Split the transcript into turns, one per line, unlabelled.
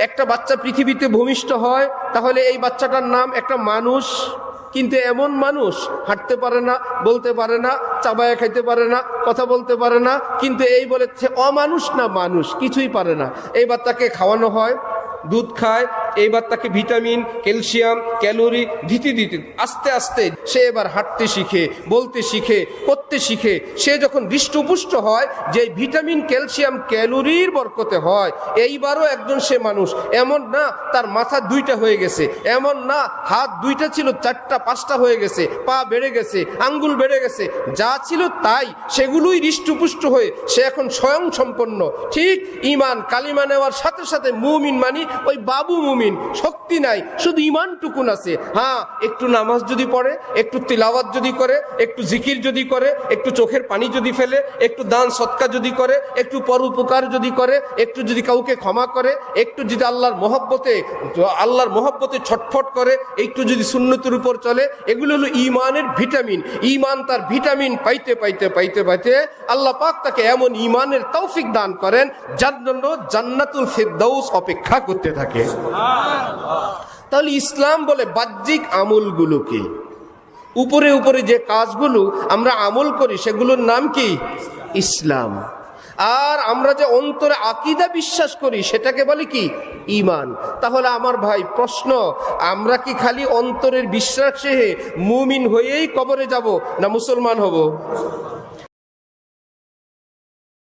একটা বাচ্চা পৃথিবীতে ভূমিষ্ঠ হয়, তাহলে এই বাচ্চাটার নাম একটা মানুষ। কিন্তু এমন মানুষ হাঁটতে পারে না, বলতে পারে না, চাবায়া খাইতে পারে না, কথা বলতে পারে না, কিন্তু এই বলেছে অমানুষ না মানুষ, কিছুই পারে না। এই বাচ্চাকে খাওয়ানো হয়, দুধ খায়, এইবার তাকে ভিটামিন, ক্যালসিয়াম, ক্যালোরি দিতে দিতে আস্তে আস্তে সে এবার হাঁটতে শিখে, বলতে শিখে, করতে শিখে। সে যখন হৃষ্টপুষ্ট হয়, যে ভিটামিন, ক্যালসিয়াম, ক্যালোরির বরকতে হয়, এইবারও একজন সে মানুষ। এমন না তার মাথা 2টা হয়ে গেছে, এমন না হাত 2টা ছিল 4টা 5টা হয়ে গেছে, পা বেড়ে গেছে, আঙ্গুল বেড়ে গেছে, যা ছিল তাই, সেগুলোই হৃষ্টপুষ্ট হয়ে সে এখন স্বয়ং সম্পন্ন। ঠিক ঈমান কালিমা নেওয়ার সাথে সাথে মুমিন মানি ওই বাবু মুমিন, শক্তি নাই, শুধু ঈমানটুকুন আছে। হ্যাঁ, একটু নামাজ যদি পড়ে, একটু তিলাওয়াত যদি করে, একটু জিকির যদি করে, একটু চোখের পানি যদি ফেলে, একটু দান সৎকা যদি করে, একটু পরোপকার যদি করে, একটু যদি কাউকে ক্ষমা করে, একটু যদি আল্লাহর মহব্বতে ছটফট করে, একটু যদি সুন্নতের উপর চলে, এগুলো হলো ঈমানের ভিটামিন। ঈমান তার ভিটামিন পাইতে পাইতে পাইতে পাইতে আল্লাহ পাক তাকে এমন ঈমানের তৌফিক দান করেন যার জন্য জান্নাতুল ফিরদাউস অপেক্ষা করতে থাকে। তাহলে ইসলাম বলে বাহ্যিক আমলগুলোকে, উপরে উপরে যে কাজগুলো আমরা আমল করি সেগুলোর নাম কি? ইসলাম। আর আমরা যে অন্তরে আকীদা বিশ্বাস করি সেটাকে বলে কি? ঈমান। তাহলে আমার ভাই প্রশ্ন, আমরা কি খালি অন্তরের বিশ্বাসে মুমিন হয়েই কবরে যাব, না মুসলমান হব?